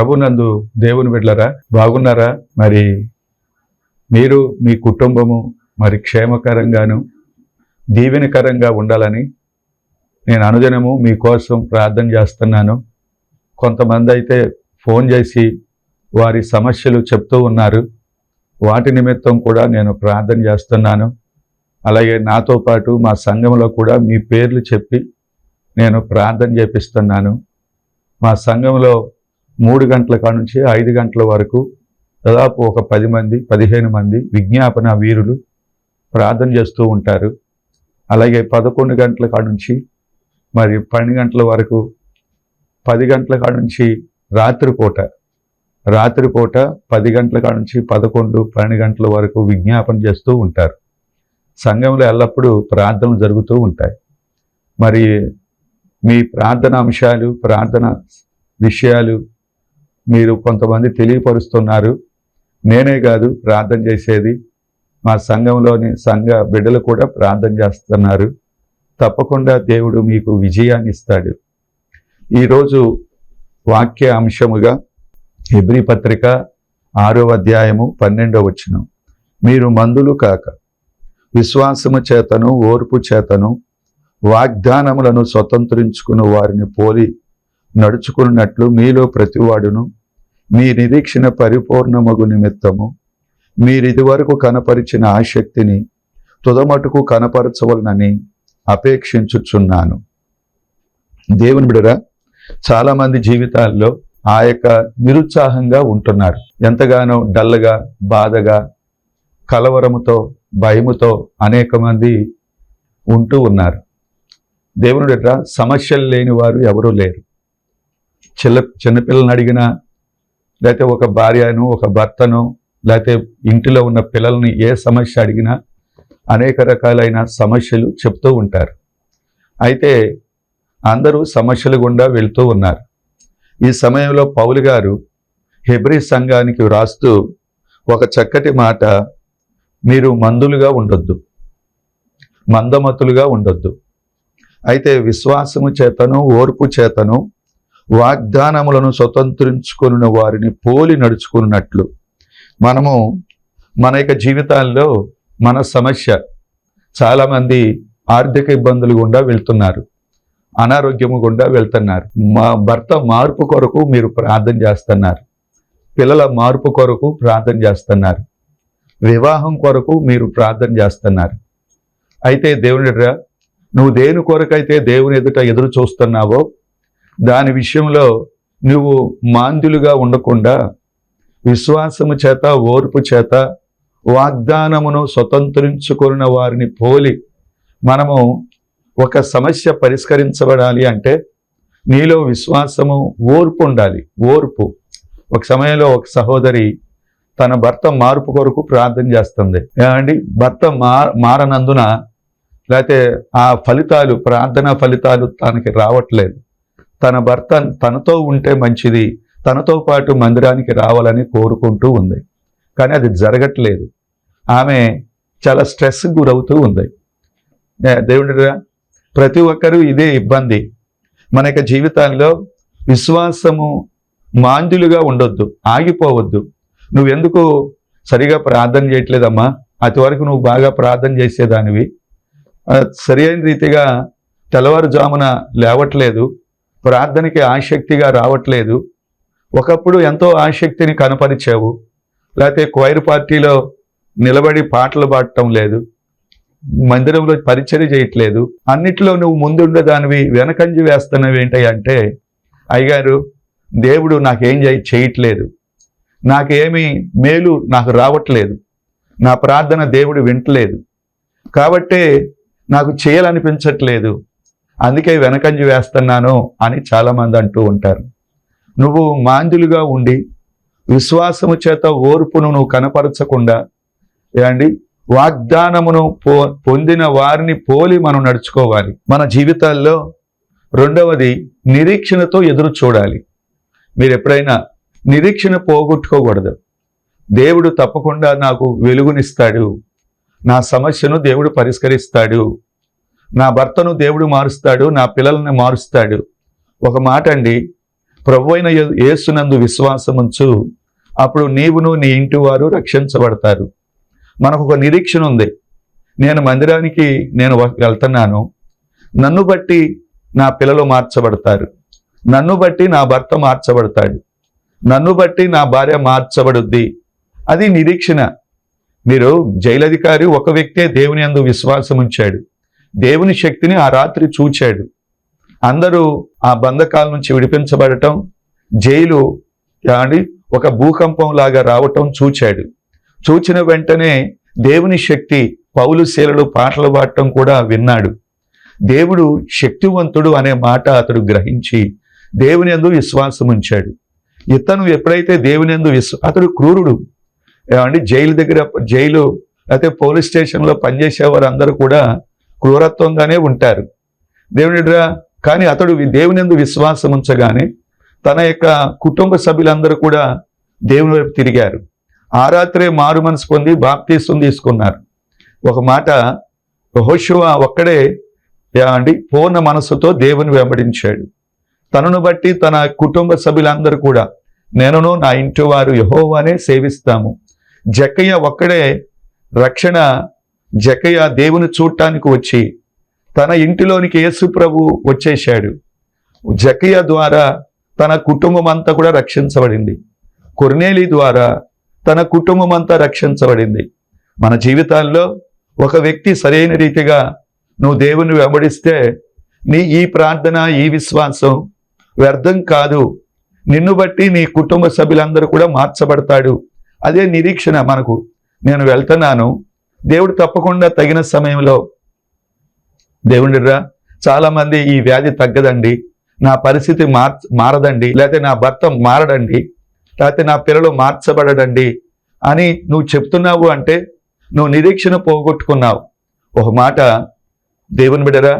ప్రభునందు దేవుని బిడ్డలారా, బాగున్నారా? మరి మీరు మీ కుటుంబము మరి క్షేమకరంగాను దీవెనకరంగా ఉండాలని నేను అనుదినము మీకోసం ప్రార్థన చేస్తున్నాను. కొంతమంది అయితే ఫోన్ చేసి వారి సమస్యలు చెప్తూ ఉన్నారు. వాటి నిమిత్తం కూడా నేను ప్రార్థన చేస్తున్నాను. అలాగే నాతో పాటు మా సంఘంలో కూడా మీ పేర్లు చెప్పి నేను ప్రార్థన చేపిస్తున్నాను. మా సంఘంలో 3 గంటల కాడ నుంచి 5 గంటల వరకు దాదాపు ఒక 10 మంది 15 మంది విజ్ఞాపన వీరులు ప్రార్థన చేస్తూ ఉంటారు. అలాగే 11 గంటల కాడ నుంచి మరి 12 గంటల వరకు, 10 గంటల కాడ నుంచి రాత్రిపూట 10 గంటల కాడ నుంచి 11, 12 గంటల వరకు విజ్ఞాపన చేస్తూ ఉంటారు. సంఘంలో ఎల్లప్పుడూ ప్రార్థనలు జరుగుతూ ఉంటాయి. మరి మీ ప్రార్థన అంశాలు, ప్రార్థన విషయాలు మీరు కొంతమంది తెలియపరుస్తున్నారు. నేనే కాదు ప్రార్థన చేసేది, మా సంఘంలోని సంఘ బిడ్డలు కూడా ప్రార్థన చేస్తున్నారు. తప్పకుండా దేవుడు మీకు విజయాన్ని ఇస్తాడు. ఈరోజు వాక్య అంశముగా హెబ్రీ పత్రిక 6వ అధ్యాయము 12వ వచనం. మీరు మందులు కాక విశ్వాసము చేతను ఓర్పు చేతను వాగ్దానములను స్వతంత్రించుకుని వారిని పోలి నడుచుకున్నట్లు మీలో ప్రతివాడును మీ నిరీక్షణ పరిపూర్ణమగు నిమిత్తము మీరిదివరకు కనపరిచిన ఆసక్తిని తుదమటుకు కనపరచవలనని అపేక్షించుచున్నాను. దేవుని బిడ్డరా, చాలామంది జీవితాల్లో ఆ యొక్క నిరుత్సాహంగా ఉంటున్నారు. ఎంతగానో డల్గా, బాధగా, కలవరముతో, భయముతో అనేక మంది ఉంటూ ఉన్నారు. దేవుని బిడ్డరా, సమస్యలు లేని వారు ఎవరూ లేరు. చిన్నపిల్లలను అడిగినా, లేకపోతే ఒక భార్యను, ఒక భర్తను, లేకపోతే ఇంటిలో ఉన్న పిల్లల్ని ఏ సమస్య అడిగినా అనేక రకాలైన సమస్యలు చెప్తూ ఉంటారు. అయితే అందరూ సమస్యలు గుండా వెళ్తూ ఉన్నారు. ఈ సమయంలో పౌలు గారు హెబ్రీ సంఘానికి వ్రాస్తూ ఒక చక్కటి మాట, మీరు మందులుగా ఉండొద్దు, మందమతులుగా ఉండొద్దు. అయితే విశ్వాసము చేతను ఓర్పు చేతను వాగ్దానములను స్వతంత్రించుకున్న వారిని పోలి నడుచుకున్నట్లు. మనము మన యొక్క జీవితాల్లో మన సమస్య, చాలామంది ఆర్థిక ఇబ్బందులు గుండా వెళ్తున్నారు, అనారోగ్యము గుండా వెళ్తున్నారు. మా భర్త మార్పు కొరకు మీరు ప్రార్థన చేస్తున్నారు, పిల్లల మార్పు కొరకు ప్రార్థన చేస్తున్నారు, వివాహం కొరకు మీరు ప్రార్థన చేస్తున్నారు. అయితే దేవునిరా, నువ్వు దేని కొరకైతే దేవుని ఎదుట ఎదురు చూస్తున్నావో దాని విషయంలో నువ్వు మాంద్యులుగా ఉండకుండా విశ్వాసము చేత ఓర్పు చేత వాగ్దానమును స్వతంత్రించుకున్న వారిని పోలి మనము ఒక సమస్య పరిష్కరించబడాలి అంటే నీలో విశ్వాసము, ఓర్పు ఉండాలి. ఓర్పు. ఒక సమయంలో ఒక సహోదరి తన భర్త మార్పు కొరకు ప్రార్థన చేస్తుంది. ఏమండి, భర్త మారనందున లేకపోతే ఆ ఫలితాలు, ప్రార్థన ఫలితాలు తనకి రావట్లేదు. తన భర్త తనతో ఉంటే మంచిది, తనతో పాటు మందిరానికి రావాలని కోరుకుంటూ ఉంది. కానీ అది జరగట్లేదు. ఆమె చాలా స్ట్రెస్కి గురవుతూ ఉంది. దేవుడిరా, ప్రతి ఒక్కరూ ఇదే ఇబ్బంది. మన యొక్క జీవితాల్లో విశ్వాసము మాంద్యులుగా ఉండొద్దు, ఆగిపోవద్దు. నువ్వెందుకు సరిగా ప్రార్థన చేయట్లేదమ్మా? అతివరకు నువ్వు బాగా ప్రార్థన చేసేదానివి, సరి అయిన రీతిగా తెల్లవారుజామున లేవట్లేదు, ప్రార్థనకి ఆసక్తిగా రావట్లేదు. ఒకప్పుడు ఎంతో ఆసక్తిని కనపరిచావు, లేకపోతే క్వైర్ పార్టీలో నిలబడి పాటలు పాడటం లేదు, మందిరంలో పరిచర్య చేయట్లేదు, అన్నిట్లో నువ్వు ముందుండేదానివి వెనకంజి వేస్తున్నవి ఏంటంటే, అయ్యగారు దేవుడు నాకేం చేయట్లేదు, నాకేమీ మేలు నాకు రావట్లేదు, నా ప్రార్థన దేవుడు వింటలేదు, కాబట్టే నాకు చేయాలనిపించట్లేదు, అందుకే వెనకంజి వేస్తున్నాను అని చాలామంది అంటూ ఉంటారు. నువ్వు మాంద్యులుగా ఉండి విశ్వాసము చేత ఓర్పును నువ్వు కనపరచకుండా, ఏమండి, వాగ్దానమును పొందిన వారిని పోలి మనం నడుచుకోవాలి. మన జీవితాల్లో రెండవది నిరీక్షణతో ఎదురు చూడాలి. మీరు ఎప్పుడైనా నిరీక్షణ పోగొట్టుకోకూడదు. దేవుడు తప్పకుండా నాకు వెలుగునిస్తాడు, నా సమస్యను దేవుడు పరిష్కరిస్తాడు, నా భర్తను దేవుడు మారుస్తాడు, నా పిల్లల్ని మారుస్తాడు. ఒక మాట అండి, ప్రభువైన యేసునందు విశ్వాసముంచు, అప్పుడు నీవును నీ ఇంటి వారు రక్షించబడతారు. మనకు ఒక నిరీక్షణ ఉంది. నేను మందిరానికి వెళ్తున్నాను, నన్ను బట్టి నా పిల్లలు మార్చబడతారు, నన్ను బట్టి నా భర్త మార్చబడతాడు, నన్ను బట్టి నా భార్య మార్చబడుద్ది. అది నిరీక్షణ. మీరు జైలధికారి ఒక వ్యక్తే దేవుని యందు విశ్వాసం ఉంచాడు, దేవుని శక్తిని ఆ రాత్రి చూచాడు. అందరూ ఆ బంధకాల నుంచి విడిపించబడటం, జైలు ఒక భూకంపం లాగా రావటం చూచాడు. చూచిన వెంటనే దేవుని శక్తి, పౌలు శీలలు పాటలు పాడటం కూడా విన్నాడు. దేవుడు శక్తివంతుడు అనే మాట అతడు గ్రహించి దేవుని యందు విశ్వాసం ఉంచాడు. ఇతను ఎప్పుడైతే దేవుని యందు అతడు క్రూరుడు. జైలు అయితే పోలీస్ స్టేషన్లో పనిచేసే వారందరూ కూడా క్రూరత్వంగానే ఉంటారు. దేవునిరా, కానీ అతడు దేవుని యందు విశ్వాసం ఉంచగానే తన యొక్క కుటుంబ సభ్యులందరూ కూడా దేవుని వైపు తిరిగారు. ఆ రాత్రే మారు మనసు పొంది బాప్తీసం తీసుకున్నారు. ఒక మాట, యెహోషువ ఒక్కడే పూర్ణ మనసుతో దేవుని వెంబడించాడు. తనను బట్టి తన కుటుంబ సభ్యులందరూ కూడా నేనును నా ఇంటి వారు యెహోవానే సేవిస్తాము. జక్కయ్య ఒక్కడే రక్షణ. జక్కయ్య దేవుని చూడటానికి వచ్చి తన ఇంటిలోనికి యేసు ప్రభు వచ్చేశాడు. జక్కయ్య ద్వారా తన కుటుంబం అంతా కూడా రక్షించబడింది. కొర్నేలి ద్వారా తన కుటుంబం అంతా రక్షించబడింది. మన జీవితాల్లో ఒక వ్యక్తి సరైన రీతిగా నువ్వు దేవుని వెంబడిస్తే నీ ఈ ప్రార్థన, ఈ విశ్వాసం వ్యర్థం కాదు. నిన్ను బట్టి నీ కుటుంబ సభ్యులందరూ కూడా మార్చబడతాడు. అదే నిరీక్షణ మనకు. నేను వెళ్తున్నాను, దేవుడు తప్పకుండా తగిన సమయంలో, దేవుడిరా చాలామంది ఈ వ్యాధి తగ్గదండి, నా పరిస్థితి మారదండి, లేకపోతే నా భర్త మారడండి, లేకపోతే నా పిల్లలు మార్చబడడండి అని నువ్వు చెప్తున్నావు అంటే నువ్వు నిరీక్షణ పోగొట్టుకున్నావు. ఒక మాట, దేవుని బిడ్డరా,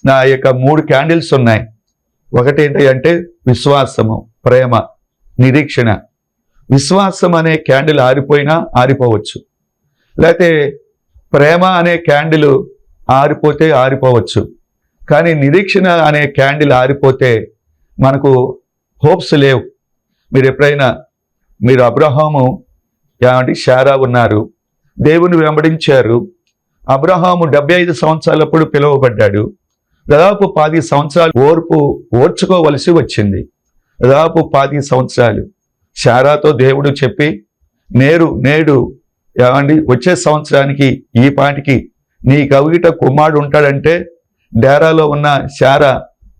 నా యొక్క 3 క్యాండిల్స్ ఉన్నాయి. ఒకటి ఏంటి అంటే విశ్వాసము, ప్రేమ, నిరీక్షణ. విశ్వాసం అనే క్యాండిల్ ఆరిపోయినా ఆరిపోవచ్చు, లేకపోతే ప్రేమ అనే క్యాండిల్ ఆరిపోతే ఆరిపోవచ్చు. కానీ నిరీక్షణ అనే క్యాండిల్ ఆరిపోతే మనకు హోప్స్ లేవు. మీరు ఎప్పుడైనా అబ్రహాము శారా ఉన్నారు, దేవుని వెంబడించారు. అబ్రహాము 75 సంవత్సరాలప్పుడు పిలువబడ్డాడు. దాదాపు 10 సంవత్సరాలు ఓర్చుకోవలసి వచ్చింది. దాదాపు 10 సంవత్సరాలు శారాతో దేవుడు చెప్పి నేడు వచ్చే సంవత్సరానికి ఈ పాటికి నీ కవిట కుమారుడు ఉంటాడంటే డేరాలో ఉన్న శారా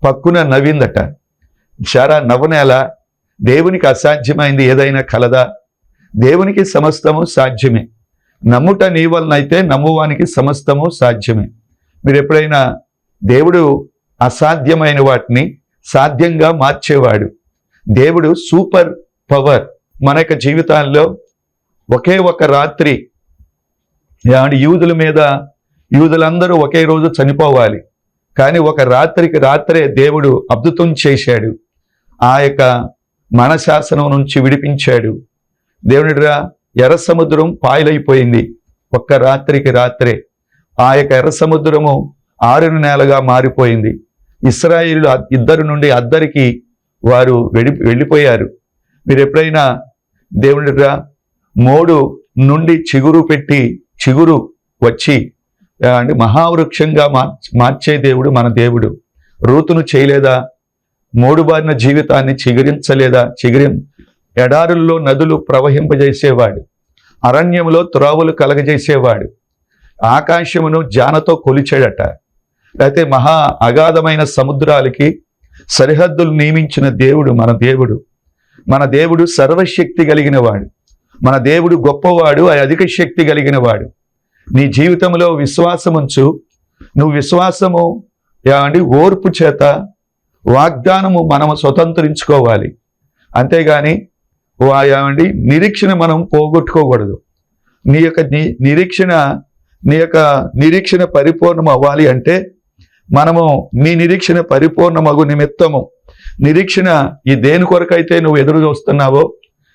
పక్కున నవ్విందట. శారా నవ్వనేలా? దేవునికి అసాధ్యమైంది ఏదైనా కలదా? దేవునికి సమస్తము సాధ్యమే. నమ్ముట నీ వలనైతే నమ్మువానికి సమస్తము సాధ్యమే. మీరు ఎప్పుడైనా, దేవుడు అసాధ్యమైన వాటిని సాధ్యంగా మార్చేవాడు. దేవుడు సూపర్ పవర్. మన యొక్క జీవితాల్లో ఒకే ఒక రాత్రి యూదులందరూ ఒకే రోజు చనిపోవాలి, కానీ ఒక రాత్రికి రాత్రే దేవుడు అద్భుతం చేశాడు. ఆ యొక్క మనశాసనం నుంచి విడిపించాడు. దేవునిరా, ఎర్ర సముద్రం పాయలైపోయింది ఒక్క రాత్రికి రాత్రే. ఆ యొక్క ఎర్ర సముద్రము 6 నేలగా మారిపోయింది. ఇశ్రాయేలు 2 నుండి 1 వారు వెళ్ళిపోయారు. మీరు ఎప్పుడైనా దేవునిరా, మోడు నుండి చిగురు వచ్చి మహావృక్షంగా మార్చే దేవుడు మన దేవుడు. రూతును చేయలేదా? మోడుబారిన జీవితాన్ని చిగురించలేదా? ఎడారుల్లో నదులు ప్రవహింపజేసేవాడు, అరణ్యంలో త్రోవలు కలగజేసేవాడు, ఆకాశమును జానతో కొలిచాడట. లేకపోతే మహా అగాధమైన సముద్రాలకి సరిహద్దులు నియమించిన దేవుడు మన దేవుడు. మన దేవుడు సర్వశక్తి కలిగిన వాడు. మన దేవుడు గొప్పవాడు, అధిక శక్తి కలిగిన వాడు. నీ జీవితంలో విశ్వాసముంచు. నువ్వు విశ్వాసము ఓర్పు చేత వాగ్దానము మనము స్వతంత్రించుకోవాలి. అంతేగాని నిరీక్షణ మనం పోగొట్టుకోకూడదు. నీ యొక్క నిరీక్షణ పరిపూర్ణం అవ్వాలి అంటే మనము నీ నిరీక్షణ పరిపూర్ణమగు నిమిత్తము నిరీక్షణ ఈ దేని కొరకైతే నువ్వు ఎదురు చూస్తున్నావో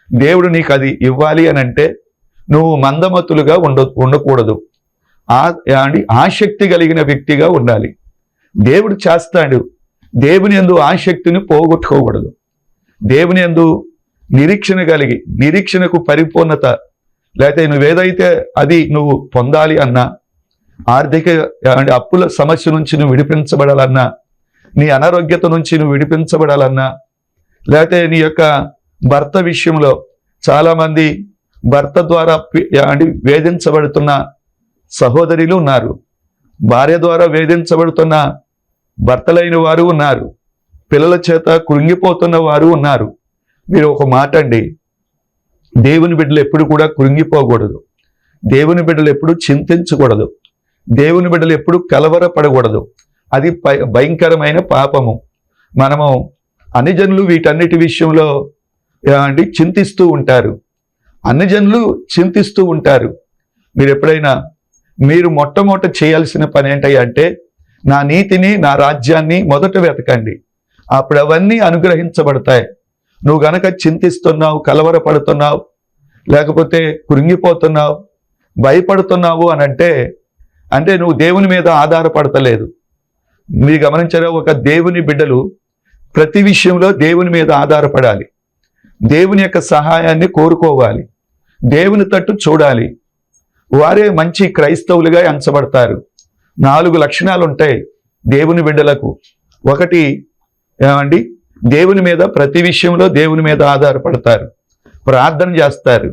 దేవుడు నీకు అది ఇవ్వాలి అని అంటే నువ్వు మందమతులుగా ఉండకూడదు. ఆసక్తి కలిగిన వ్యక్తిగా ఉండాలి. దేవుడు చేస్తాడు. దేవుని యందు ఆసక్తిని పోగొట్టుకోకూడదు. దేవుని యందు నిరీక్షణ కలిగి, నిరీక్షణకు పరిపూర్ణత, లేకపోతే నువ్వేదైతే అది నువ్వు పొందాలి అన్నా, ఆర్థిక అప్పుల సమస్య నుంచి నువ్వు విడిపించబడాలన్నా, నీ అనారోగ్యత నుంచి నువ్వు విడిపించబడాలన్నా, లేకపోతే నీ యొక్క భర్త విషయంలో చాలామంది భర్త ద్వారా వేధించబడుతున్న సహోదరులు ఉన్నారు, భార్య ద్వారా వేధించబడుతున్న భర్తలైన వారు ఉన్నారు, పిల్లల చేత కృంగిపోతున్న వారు ఉన్నారు. మీరు ఒక మాట అండి, దేవుని బిడ్డలు ఎప్పుడు కూడా కృంగిపోకూడదు, దేవుని బిడ్డలు ఎప్పుడు చింతించకూడదు, దేవుని బిడ్డలు ఎప్పుడు కలవరపడకూడదు. అది భయంకరమైన పాపము. మనము అన్ని జనులు వీటన్నిటి విషయంలో చింతిస్తూ ఉంటారు, అన్ని జనులు చింతిస్తూ ఉంటారు. మీరు ఎప్పుడైనా మీరు మొట్టమొదట చేయాల్సిన పని ఏంటంటే, నా నీతిని, నా రాజ్యాన్ని మొదట వెతకండి, అప్పుడు అవన్నీ అనుగ్రహించబడతాయి. నువ్వు గనక చింతిస్తున్నావు, కలవరపడుతున్నావు, లేకపోతే కృంగిపోతున్నావు, భయపడుతున్నావు అని అంటే నువ్వు దేవుని మీద ఆధారపడతలేదు. మీరు గమనించారా, ఒక దేవుని బిడ్డలు ప్రతి విషయంలో దేవుని మీద ఆధారపడాలి, దేవుని యొక్క సహాయాన్ని కోరుకోవాలి, దేవుని తట్టు చూడాలి. వారే మంచి క్రైస్తవులుగా ఎంచబడతారు. 4 లక్షణాలు ఉంటాయి దేవుని బిడ్డలకు. ఒకటి ఏమండి, దేవుని మీద ప్రతి విషయంలో దేవుని మీద ఆధారపడతారు, ప్రార్థన చేస్తారు,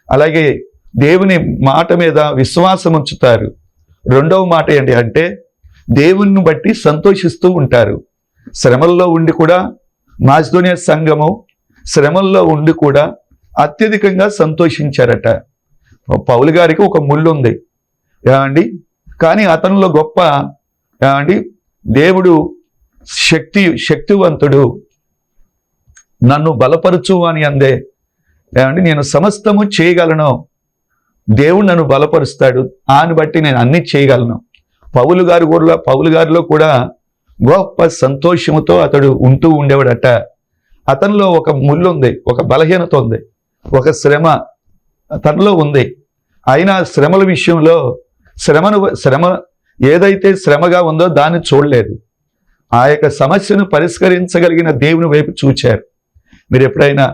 అలాగే దేవుని మాట మీద విశ్వాసం ఉంచుతారు. రెండవ మాట ఏంటి అంటే, దేవుని బట్టి సంతోషిస్తూ ఉంటారు. శ్రమల్లో ఉండి కూడా మాసిదోనియా సంఘము శ్రమల్లో ఉండి కూడా అత్యధికంగా సంతోషించారట. పౌలు గారికి ఒక ముళ్ళు ఉంది ఏమండి, కానీ అతనిలో గొప్ప ఏమండి దేవుడు శక్తివంతుడు, నన్ను బలపరచు అని అందే ఏమండి, నేను సమస్తము చేయగలను, దేవుడు నన్ను బలపరుస్తాడు, ఆని బట్టి నేను అన్ని చేయగలను. పౌలు గారిలో కూడా గొప్ప సంతోషముతో అతడు ఉంటూ ఉండేవాడట. అతనిలో ఒక ముళ్ళు ఉంది, ఒక బలహీనత ఉంది, ఒక శ్రమ తనలో ఉంది. అయినా శ్రమల విషయంలో శ్రమ ఏదైతే శ్రమగా ఉందో దాన్ని చూడలేదు, ఆ యొక్క సమస్యను పరిష్కరించగలిగిన దేవుని వైపు చూచారు. మీరు ఎప్పుడైనా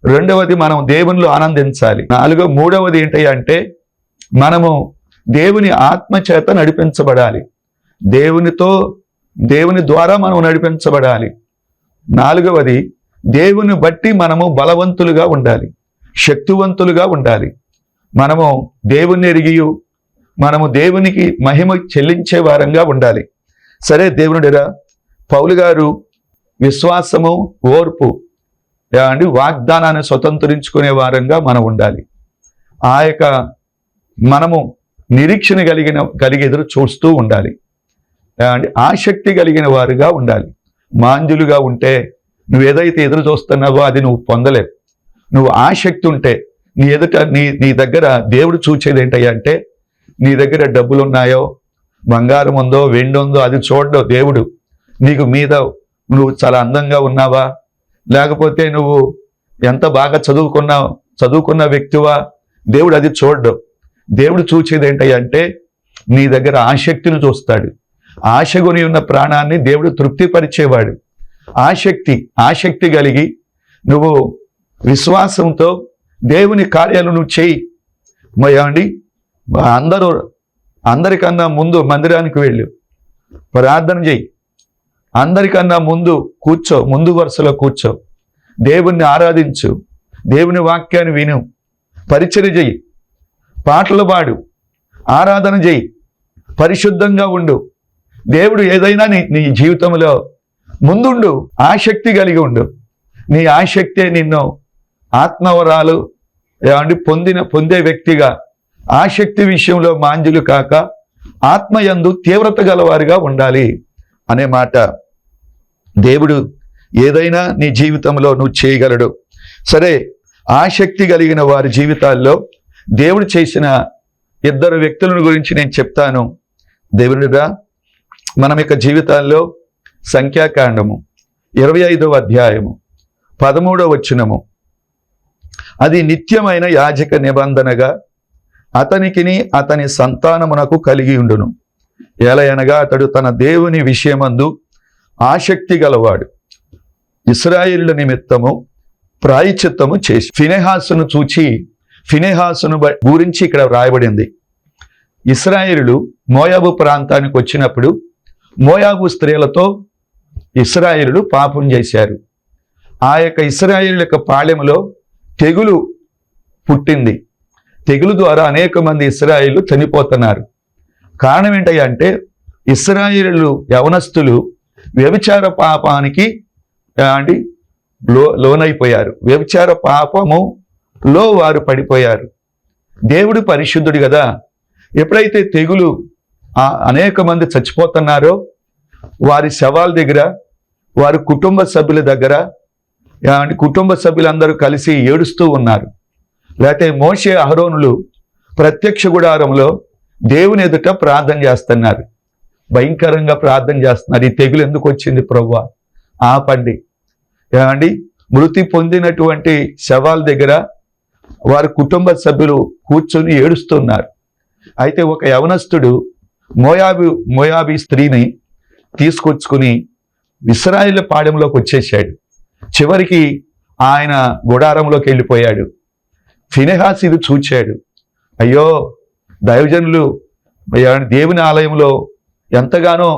రెండవది, మనం దేవునిలో ఆనందించాలి. మూడవది ఏంటి అంటే, మనము దేవుని ఆత్మ చేత నడిపించబడాలి, దేవుని ద్వారా మనం నడిపించబడాలి. నాలుగవది, దేవుని బట్టి మనము బలవంతులుగా ఉండాలి, శక్తివంతులుగా ఉండాలి. మనము దేవుని ఎరిగి మనము దేవునికి మహిమ చెల్లించే వారంగా ఉండాలి. సరే దేవునిరా, పౌలు గారు విశ్వాసము, ఓర్పు అండి వాగ్దానాన్ని స్వతంత్రించుకునే వారంగా మనం ఉండాలి. ఆ యొక్క మనము నిరీక్షణ కలిగి ఎదురు చూస్తూ ఉండాలి, అండి ఆసక్తి కలిగిన వారుగా ఉండాలి. మాంద్యులుగా ఉంటే నువ్వు ఏదైతే ఎదురు చూస్తున్నావో అది నువ్వు పొందలేవు. నువ్వు ఆసక్తి ఉంటే నీ దగ్గర దేవుడు చూచేది ఏంటంటే, నీ దగ్గర డబ్బులు ఉన్నాయో, బంగారం ఉందో, వెండి ఉందో అది చూడడు దేవుడు. నీకు మీద నువ్వు చాలా అందంగా ఉన్నావా, లేకపోతే నువ్వు ఎంత బాగా చదువుకున్న వ్యక్తివా, దేవుడు అది చూడడు. దేవుడు చూచేది ఏంటంటే నీ దగ్గర ఆసక్తిని చూస్తాడు. ఆశగొని ఉన్న ప్రాణాన్ని దేవుడు తృప్తిపరిచేవాడు. ఆసక్తి కలిగి నువ్వు విశ్వాసంతో దేవుని కార్యాలు నువ్వు చేయి. ఏమండి, అందరికన్నా ముందు మందిరానికి వెళ్ళు, ప్రార్థన చేయి, అందరికన్నా ముందు వరుసలో కూర్చో, దేవుణ్ణి ఆరాధించు, దేవుని వాక్యాన్ని విను, పరిచర్య చెయ్యి, పాటలు పాడు, ఆరాధన చెయ్యి, పరిశుద్ధంగా ఉండు. దేవుడు ఏదైనా నీ జీవితంలో ముందుండు, ఆసక్తి కలిగి ఉండు. నీ ఆసక్తే నిన్ను ఆత్మవరాలు ఏమండి పొందే వ్యక్తిగా, ఆసక్తి విషయంలో మాంద్యులు కాక ఆత్మయందు తీవ్రత గలవారిగా ఉండాలి అనే మాట. దేవుడు ఏదైనా నీ జీవితంలో నువ్వు చేయగలడు. సరే, ఆసక్తి కలిగిన వారి జీవితాల్లో దేవుడు చేసిన 2 వ్యక్తుల గురించి నేను చెప్తాను. దేవుడుగా మనం యొక్క జీవితాల్లో సంఖ్యాకాండము 25వ అధ్యాయము 13వ వచనము, అది నిత్యమైన యాజక నిబంధనగా అతనికిని అతని సంతానమునకు కలిగి ఉండును. ఎలయనగా అతడు తన దేవుని విషయమందు ఆసక్తి గలవాడు. ఇశ్రాయేలుల నిమిత్తము ప్రాయశ్చిత్తము చేసి ఫినెహాసును చూచి, ఫినెహాసును గురించి ఇక్కడ వ్రాయబడింది. ఇశ్రాయేలులు మోయాబు ప్రాంతానికి వచ్చినప్పుడు మోయాబు స్త్రీలతో ఇశ్రాయేలులు పాపం చేశారు. ఆ యొక్క ఇశ్రాయేలు యొక్క పాళెములో తెగులు పుట్టింది. తెగులు ద్వారా అనేక మంది ఇశ్రాయేలు చనిపోతున్నారు. కారణం ఏంటంటే ఇశ్రాయేలు యవనస్తులు వ్యభిచార పాపానికి లోనైపోయారు. వ్యభిచార పాపములో వారు పడిపోయారు. దేవుడు పరిశుద్ధుడు కదా. ఎప్పుడైతే తెగులు అనేక మంది చచ్చిపోతున్నారో వారి శవాల దగ్గర, వారి కుటుంబ సభ్యుల దగ్గర కుటుంబ సభ్యులందరూ కలిసి ఏడుస్తూ ఉన్నారు. లేకపోతే మోషే అహరోనులు ప్రత్యక్ష గుడారంలో దేవుని ఎదుట ప్రార్థన చేస్తున్నారు. భయంకరంగా ప్రార్థన చేస్తున్నారు. ఈ తెగులు ఎందుకు వచ్చింది ప్రభువా, ఆపండి. మృతి పొందినటువంటి శవాల దగ్గర వారి కుటుంబ సభ్యులు కూర్చొని ఏడుస్తున్నారు. అయితే ఒక యవనస్తుడు మోయాబీ స్త్రీని తీసుకొచ్చుకుని ఇశ్రాయేలు పాళెంలోకి వచ్చేసాడు. చివరికి ఆయన గుడారంలోకి వెళ్ళిపోయాడు. ఫినెహాసు ఇది చూచాడు. అయ్యో, దైవజనులు దేవుని ఆలయంలో ఎంతగానో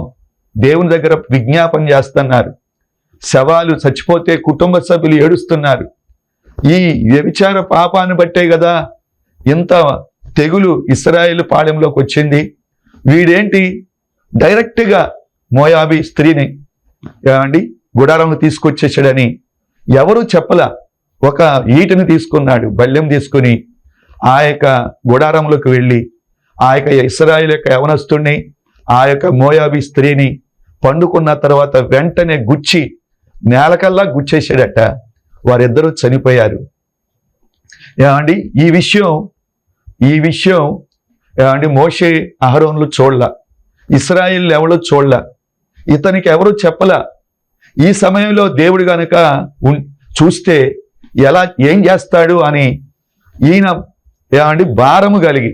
దేవుని దగ్గర విజ్ఞాపన చేస్తున్నారు. శవాలు చచ్చిపోతే కుటుంబ సభ్యులు ఏడుస్తున్నారు. ఈ వ్యభిచార పాపాన్ని బట్టే కదా ఇంత తెగులు ఇశ్రాయేలు పాళెంలోకి వచ్చింది. వీడేంటి డైరెక్ట్గా మోయాబీ స్త్రీని గుడారంలో తీసుకొచ్చేసాడని ఎవరు చెప్పలా. ఒక ఈటని తీసుకున్నాడు, బల్లెం తీసుకుని ఆ యొక్క గుడారంలోకి వెళ్ళి ఆ యొక్క ఇశ్రాయేలు యొక్క యవనస్తుడిని, ఆ యొక్క మోయాబీ స్త్రీని పండుకున్న తర్వాత వెంటనే గుచ్చి నేలకల్లా గుచ్చేసాడట. వారిద్దరూ చనిపోయారు. ఈ విషయం మోషే అహరోనులు చూడలా, ఇశ్రాయేలు ఎవరో చూడలా, ఇతనికి ఎవరు చెప్పలా. ఈ సమయంలో దేవుడు గనుక చూస్తే ఏం చేస్తాడు అని ఈయన భారము కలిగి,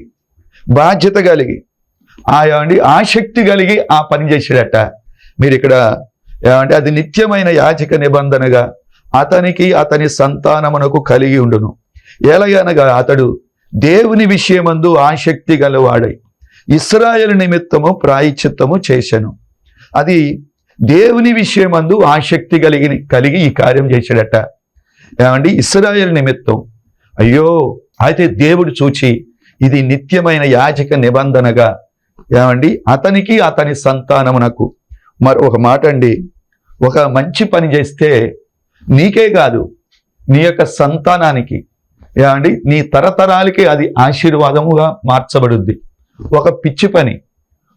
బాధ్యత కలిగి, ఆసక్తి కలిగి ఆ పని చేసాడట. మీరు ఇక్కడ అది నిత్యమైన యాజక నిబంధనగా అతనికి అతని సంతానమునకు కలిగి ఉండును. ఎలాగనగా అతడు దేవుని విషయమందు ఆసక్తి గలవాడై ఇశ్రాయేలు నిమిత్తము ప్రాయశ్చిత్తము చేశాను. అది దేవుని విషయమందు ఆసక్తి కలిగి ఈ కార్యం చేశాడట. ఇశ్రాయేలు నిమిత్తం. అయ్యో, అయితే దేవుడు చూచి ఇది నిత్యమైన యాజక నిబంధనగా అతనికి అతని సంతానమునకు. మరి ఒక మాట అండి, ఒక మంచి పని చేస్తే నీకే కాదు నీ యొక్క సంతానానికి నీ తరతరాలకి అది ఆశీర్వాదముగా మార్చబడుద్ది. ఒక పిచ్చి పని,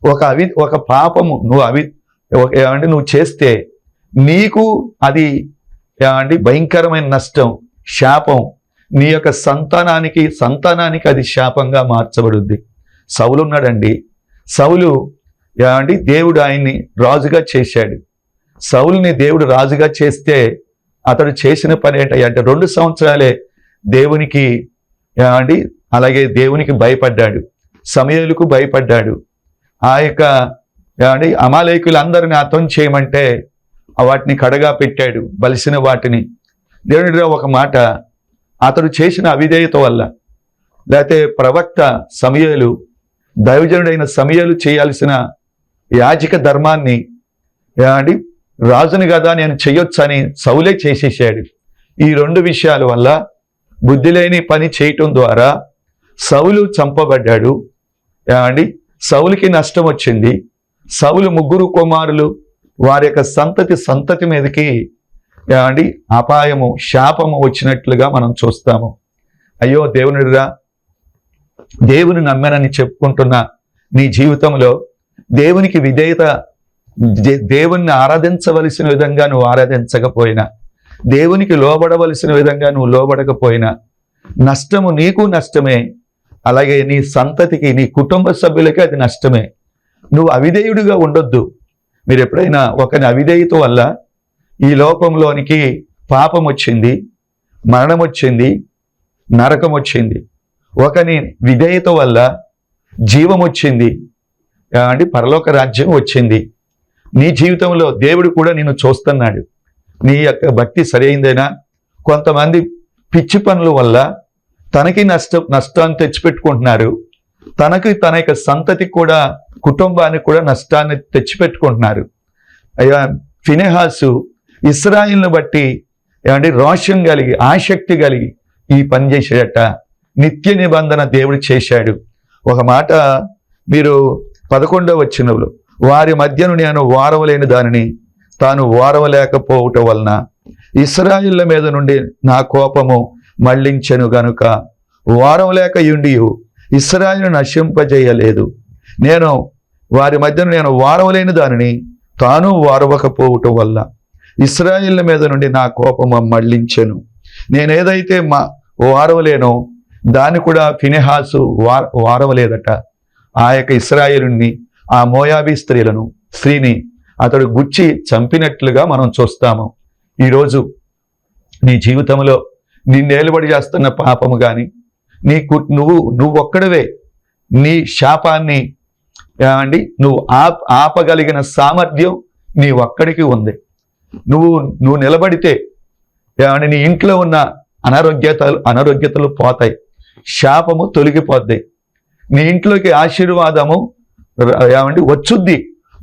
ఒక పాపము నువ్వు చేస్తే నీకు అది భయంకరమైన నష్టం, శాపం. నీ యొక్క సంతానానికి అది శాపంగా మార్చబడుద్ది. సౌలు ఉన్నాడండి. సౌలు దేవుడు ఆయన్ని రాజుగా చేశాడు. సౌలుని దేవుడు రాజుగా చేస్తే అతడు చేసిన పని ఏంటంటే 2 సంవత్సరాలే దేవునికి అలాగే దేవునికి భయపడ్డాడు, సమూయేలుకు భయపడ్డాడు. ఆ యొక్క అమాలేకులందరిని హతం చేయమంటే వాటిని కడగా పెట్టాడు, బలిసిన వాటిని. దేవుని ఒక మాట, అతడు చేసిన అవిధేయత వల్ల, లేకపోతే ప్రవక్త సమూయేలు, దైవజనుడైన సమూయేలు చేయాల్సిన యాజక ధర్మాన్ని రాజుని కదా నేను చెయ్యొచ్చని సౌలే చేసేసాడు. ఈ 2 విషయాల వల్ల బుద్ధి లేని పని చేయటం ద్వారా సౌలు చంపబడ్డాడు. సౌలుకి నష్టం వచ్చింది. సౌలు 3 కుమారులు, వారి యొక్క సంతతి మీదకి అపాయము, శాపము వచ్చినట్లుగా మనం చూస్తాము. అయ్యో దేవునిరా, దేవుని నమ్మానని చెప్పుకుంటున్న నీ జీవితంలో దేవునికి విధేయత, దేవుణ్ణి ఆరాధించవలసిన విధంగా నువ్వు ఆరాధించకపోయినా, దేవునికి లోబడవలసిన విధంగా నువ్వు లోబడకపోయినా నష్టము నీకు నష్టమే, అలాగే నీ సంతతికి, నీ కుటుంబ సభ్యులకి అది నష్టమే. నువ్వు అవిధేయుడిగా ఉండొద్దు. మీరు ఎప్పుడైనా ఒకని అవిధేయత వల్ల ఈ లోకంలోనికి పాపం వచ్చింది, మరణం వచ్చింది, నరకం వచ్చింది. ఒకని విధేయత వల్ల జీవం వచ్చింది, పరలోక రాజ్యం వచ్చింది. నీ జీవితంలో దేవుడు కూడా నిన్ను చూస్తున్నాడు. నీ యొక్క భక్తి సరైందేనా? కొంతమంది పిచ్చి పనుల వల్ల తనకి నష్టాన్ని తెచ్చిపెట్టుకుంటున్నారు, తన యొక్క సంతతికి కూడా, కుటుంబానికి కూడా నష్టాన్ని తెచ్చిపెట్టుకుంటున్నారు. అయ్యా, ఫినెహాసు ఇశ్రాయేలును బట్టి రోషం కలిగి, ఆసక్తి కలిగి ఈ పని చేశాడట. నిత్య నిబంధన దేవుడు చేశాడు. ఒక మాట మీరు 11వ వచనంలో, వారి మధ్యను నేను వారవలేని దానిని తాను వారవలేకపోవటం వలన ఇశ్రాయేళ్ల మీద నుండి నా కోపము మళ్లించెను గనుక వారవలేకయుండి ఇశ్రాయేలును నశింపజేయలేదు. నేను వారి మధ్యను నేను వారవలేని దానిని తాను వారవకపోవటం వల్ల ఇశ్రాయేళ్ల మీద నుండి నా కోపము మళ్లించెను. నేనేదైతే వారవలేనో దాన్ని కూడా ఫినెహాసు వారవలేదట. ఆ యొక్క ఇశ్రాయేలుని, ఆ మోయాబీ స్త్రీని అతడు గుచ్చి చంపినట్లుగా మనం చూస్తాము. ఈరోజు నీ జీవితంలో నిన్నేలుబడి చేస్తున్న పాపము కానీ, నువ్వు ఒక్కడవే నీ శాపాన్ని నువ్వు ఆపగలిగిన సామర్థ్యం నీ ఒక్కడికి ఉంది. నువ్వు నిలబడితే నీ ఇంట్లో ఉన్న అనారోగ్యతలు పోతాయి, శాపము తొలగిపోద్ది, నీ ఇంట్లోకి ఆశీర్వాదము వచ్చుద్ది.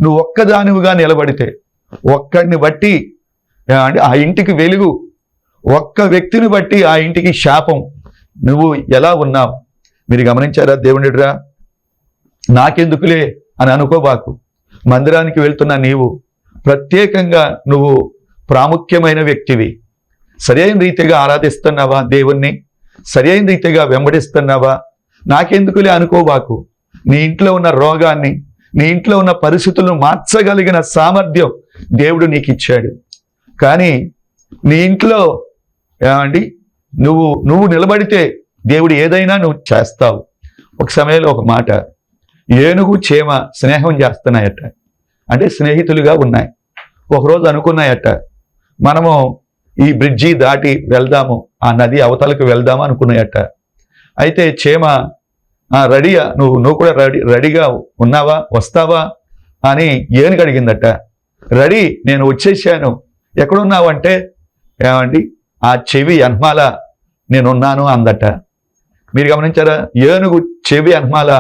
నువ్వు ఒక్కదానివిగా నిలబడితే, ఒక్కడిని బట్టి ఆ ఇంటికి వెలుగు, ఒక్క వ్యక్తిని బట్టి ఆ ఇంటికి శాపం. నువ్వు ఎలా ఉన్నావు? మీరు గమనించారా? దేవునిరా, నాకెందుకులే అని అనుకోబాకు. మందిరానికి వెళ్తున్న నీవు ప్రత్యేకంగా నువ్వు ప్రాముఖ్యమైన వ్యక్తివి. సరైన రీతిగా ఆరాధిస్తున్నావా దేవుణ్ణి? సరైన రీతిగా వెంబడిస్తున్నావా? నాకెందుకులే అనుకోబాకు. నీ ఇంట్లో ఉన్న రోగాన్ని, నీ ఇంట్లో ఉన్న పరిస్థితులను మార్చగలిగిన సామర్థ్యం దేవుడు నీకు ఇచ్చాడు. కానీ నీ ఇంట్లో నువ్వు నిలబడితే దేవుడు ఏదైనా నువ్వు చేస్తావు. ఒక సమయంలో ఒక మాట, ఏనుగు చేమ స్నేహం చేస్తున్నాయట, అంటే స్నేహితులుగా ఉన్నాయి. ఒకరోజు అనుకున్నాయట, మనము ఈ బ్రిడ్జి దాటి వెళ్దాము, ఆ నది అవతలకు వెళ్దాము అనుకున్నాయట. అయితే చేమ, నువ్వు కూడా రెడీగా ఉన్నావా, వస్తావా అని ఏనుగు అడిగిందట. రెడీ, నేను వచ్చేసాను. ఎక్కడున్నావంటే, ఆ చెవి అన్మాల నేనున్నాను అందట. మీరు గమనించారా? ఏనుగు చెవి అన్మాల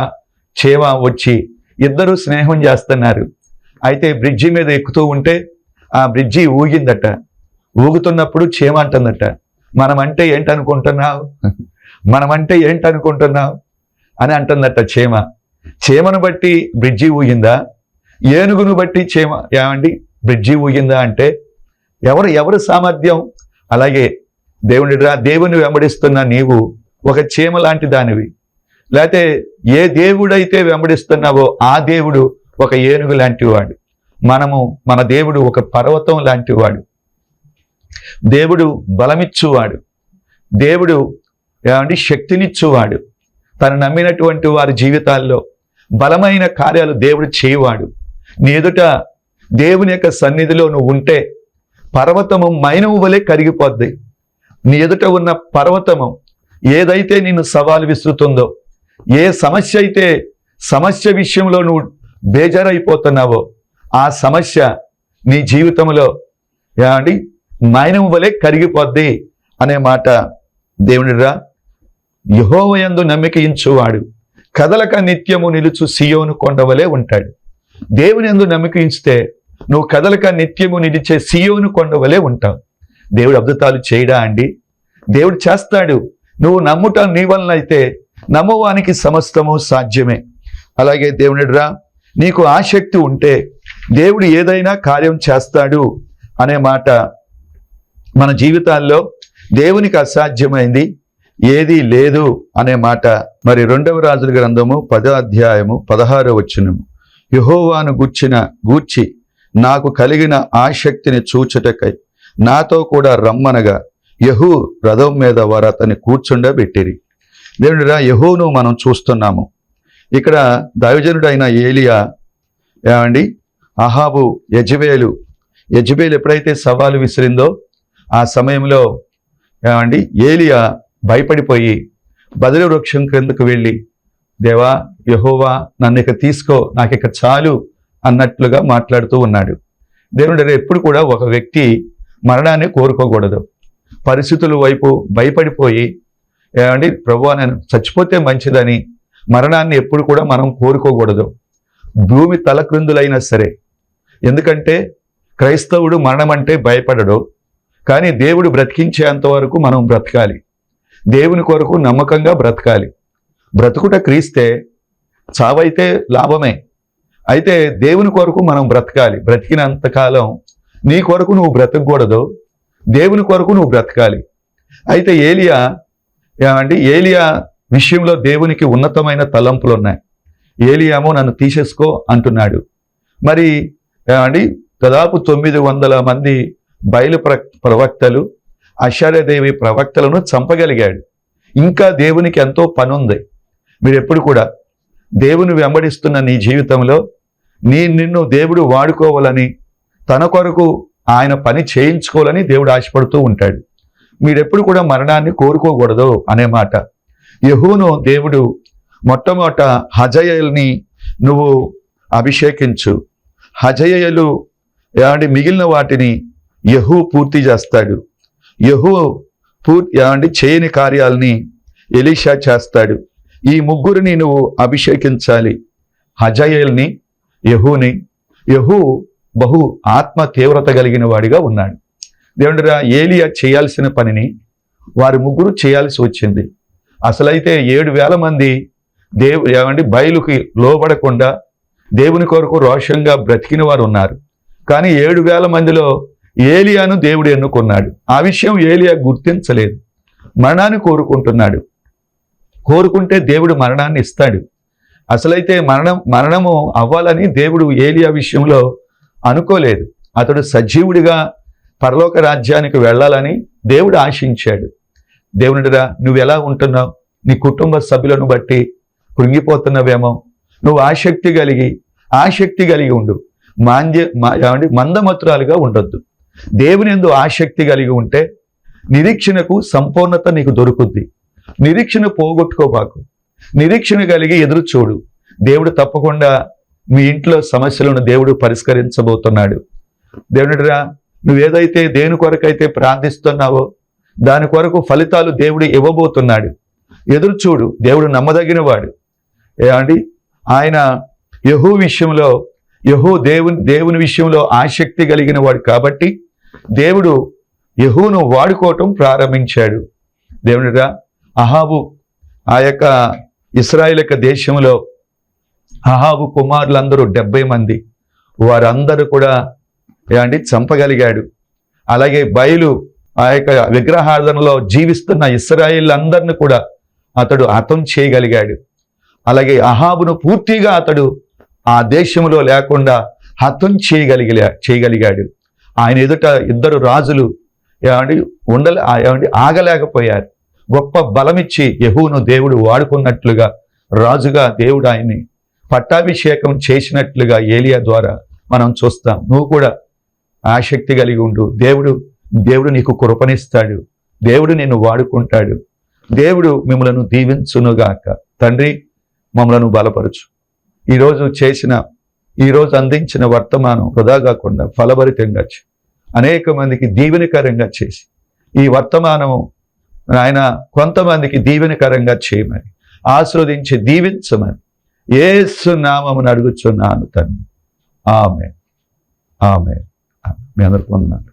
చేమ వచ్చి ఇద్దరు స్నేహం చేస్తున్నారు. అయితే బ్రిడ్జి మీద ఎక్కుతూ ఉంటే ఆ బ్రిడ్జి ఊగిందట. ఊగుతున్నప్పుడు చేమ అంటుందట, మనమంటే ఏంటనుకుంటున్నావు, మనమంటే ఏంటనుకుంటున్నావు అని అంటుందట చేమ. చేమను బట్టి బ్రిడ్జి ఊగిందా? ఏనుగును బట్టి బ్రిడ్జి ఊగిందా? అంటే ఎవరు సామర్థ్యం? అలాగే దేవుని వెంబడిస్తున్న నీవు ఒక చీమ లాంటి దానివి. లేకపోతే ఏ దేవుడైతే వెంబడిస్తున్నావో ఆ దేవుడు ఒక ఏనుగు లాంటి వాడు. మన దేవుడు ఒక పర్వతం లాంటి వాడు. దేవుడు బలమిచ్చువాడు. దేవుడు శక్తినిచ్చువాడు. తను నమ్మినటువంటి వారి జీవితాల్లో బలమైన కార్యాలు దేవుడు చేయవాడు. నీ ఎదుట దేవుని యొక్క సన్నిధిలో నువ్వు ఉంటే పర్వతము మైనము వలె కరిగిపోద్ది. నీ ఎదుట ఉన్న పర్వతము ఏదైతే నిన్ను సవాలు విసురుతుందో, ఏ సమస్య విషయంలో నువ్వు బేజారైపోతున్నావో ఆ సమస్య నీ జీవితంలో మైనము వలె కరిగిపోద్ది అనే మాట దేవునిరా. యెహోవా యందు నమ్మిక ఉంచువాడు కదలక నిత్యము నిలుచు సియోను కొండ వలె ఉంటాడు. దేవుని యందు నమ్మిక ఉంచితే నువ్వు కదలక నిత్యము నిలిచే సియోను కొండ వలె ఉంటావు. దేవుడు అద్భుతాలు చేయడా అండి? దేవుడు చేస్తాడు. నువ్వు నమ్ముట నీ వలన అయితే నమ్మవానికి సమస్తము సాధ్యమే. అలాగే దేవునిరా, నీకు ఆసక్తి ఉంటే దేవుడు ఏదైనా కార్యం చేస్తాడు అనే మాట మన జీవితాల్లో దేవునికి అసాధ్యమైంది ఏదీ లేదు అనే మాట మరి 2వ రాజుల గ్రంథము 10వ అధ్యాయము 16వ వచనము, యెహోవాను గూర్చి నాకు కలిగిన ఆసక్తిని చూచుటకై నాతో కూడా రమ్మనగా యెహూ రథం మీద వారు అతన్ని కూర్చుండబెట్టిరి. దేవునిరా, యెహూను మనం చూస్తున్నాము. ఇక్కడ దైవజనుడైన ఏలియా అహాబు యెజబేలు ఎప్పుడైతే సవాలు విసిరిందో ఆ సమయంలో ఏలియా భయపడిపోయి బదరు వృక్షం క్రిందకు వెళ్ళి, దేవా యెహోవా నన్ను ఇక తీసుకో, నాకు ఇక చాలు అన్నట్లుగా మాట్లాడుతూ ఉన్నాడు. దేవుడు ఎప్పుడు కూడా ఒక వ్యక్తి మరణాన్ని కోరుకోకూడదు. పరిస్థితుల వైపు భయపడిపోయి ఏమండి ప్రభువా నేను చచ్చిపోతే మంచిదని మరణాన్ని ఎప్పుడు కూడా మనం కోరుకోకూడదు. భూమి తలక్రిందులైనా సరే, ఎందుకంటే క్రైస్తవుడు మరణం అంటే భయపడడు. కానీ దేవుడు బ్రతికించేంత వరకు మనం బ్రతకాలి. దేవుని కొరకు నమ్మకంగా బ్రతకాలి. బ్రతుకుట క్రీస్తే, చావైతే లాభమే. అయితే దేవుని కొరకు మనం బ్రతకాలి. బ్రతికినంతకాలం నీ కొరకు నువ్వు బ్రతకూడదు, దేవుని కొరకు నువ్వు బ్రతకాలి. అయితే ఏలియా విషయంలో దేవునికి ఉన్నతమైన తలంపులు ఉన్నాయి. ఏలియామో నన్ను తీసేసుకో అంటున్నాడు. మరి దాదాపు 900 మంది బయలు ప్రవక్తలు, అషారదేవి ప్రవక్తలను చంపగలిగాడు. ఇంకా దేవునికి ఎంతో పని ఉంది. మీరు ఎప్పుడు కూడా దేవుని వెంబడిస్తున్న నీ జీవితంలో నిన్ను దేవుడు వాడుకోవాలని, తన కొరకు ఆయన పని చేయించుకోవాలని దేవుడు ఆశపడుతూ ఉంటాడు. మీరెప్పుడు కూడా మరణాన్ని కోరుకోకూడదు అనే మాట. యెహూను దేవుడు మొట్టమొదట హజాయేలుని నువ్వు అభిషేకించు, హజాయేలు మిగిలిన వాటిని యెహూ పూర్తి చేస్తాడు. యెహూ చేయని కార్యాలని ఎలీషా చేస్తాడు. ఈ ముగ్గురిని నువ్వు అభిషేకించాలి, హజాయేల్ని, యెహూని. యెహూ బహు ఆత్మ తీవ్రత కలిగిన వాడిగా ఉన్నాడు. దేవుడురా ఏలియా చేయాల్సిన పనిని వారి ముగ్గురు చేయాల్సి వచ్చింది. అసలైతే 7,000 మంది బయలుకి లోబడకుండా దేవుని కొరకు రోషంగా బ్రతికిన వారు ఉన్నారు. కానీ 7,000 మందిలో ఏలియాను దేవుడు ఎన్నుకున్నాడు. ఆ విషయం ఏలియా గుర్తించలేదు. మరణాన్ని కోరుకుంటున్నాడు. కోరుకుంటే దేవుడు మరణాన్ని ఇస్తాడు. అసలైతే మరణము అవ్వాలని దేవుడు ఏలియా విషయంలో అనుకోలేదు. అతడు సజీవుడిగా పరలోక రాజ్యానికి వెళ్ళాలని దేవుడు ఆశించాడు. దేవునిరా, నువ్వు ఎలా ఉంటున్నావు? నీ కుటుంబ సభ్యులను బట్టి కృంగిపోతున్నవేమో. నువ్వు ఆసక్తి కలిగి ఉండు. మందమతురాలుగా ఉండొద్దు. దేవుని యందు ఆసక్తి కలిగి ఉంటే నిరీక్షణకు సంపూర్ణత నీకు దొరుకుద్ది. నిరీక్షణ పోగొట్టుకోబాకు. నిరీక్షణ కలిగి ఎదురు చూడు. దేవుడు తప్పకుండా మీ ఇంట్లో సమస్యలను దేవుడు పరిష్కరించబోతున్నాడు. దేవునిరా, నువ్వేదైతే దేని కొరకైతే ప్రార్థిస్తున్నావో దాని కొరకు ఫలితాలు దేవుడు ఇవ్వబోతున్నాడు. ఎదురు చూడు. దేవుడు నమ్మదగిన వాడు. ఆయన దేవుని విషయంలో ఆసక్తి కలిగిన వాడు కాబట్టి దేవుడు యెహూను వాడుకోవటం ప్రారంభించాడు. దేవునిరా, అహాబు ఆ యొక్క ఇశ్రాయేలు దేశంలో అహాబు కుమారులందరూ 70 మంది, వారందరూ కూడా చంపగలిగాడు. అలాగే బయలు ఆ యొక్క విగ్రహారాధనలో జీవిస్తున్న ఇశ్రాయేళ్ళందరిని కూడా అతడు హతం చేయగలిగాడు. అలాగే అహాబును పూర్తిగా అతడు ఆ దేశంలో లేకుండా హతం చేయగలిగాడు. ఆయన ఎదుట 2 రాజులు ఆగలేకపోయారు. గొప్ప బలమిచ్చి యెహూను దేవుడు వాడుకున్నట్లుగా, రాజుగా దేవుడు ఆయన్ని పట్టాభిషేకం చేసినట్లుగా ఏలియా ద్వారా మనం చూస్తాం. నువ్వు కూడా ఆసక్తి కలిగి ఉండు. దేవుడు నీకు కృపనిస్తాడు. దేవుడు నిన్ను వాడుకుంటాడు. దేవుడు మిమ్మలను దీవించునుగాక. తండ్రి, మమ్మలను బలపరచు. ఈరోజు అందించిన వర్తమానం వృధా కాకుండా ఫలభరితంగా అనేక మందికి దీవెనకరంగా చేసి, ఈ వర్తమానము ఆయన కొంతమందికి దీవెనకరంగా చేయమని, ఆశీర్వదించి దీవించమని యేసు నామమున అడుగుచున్నాను తండ్రి. ఆమేన్. ఆమేన్. మీ అందరికీ వందనాలు.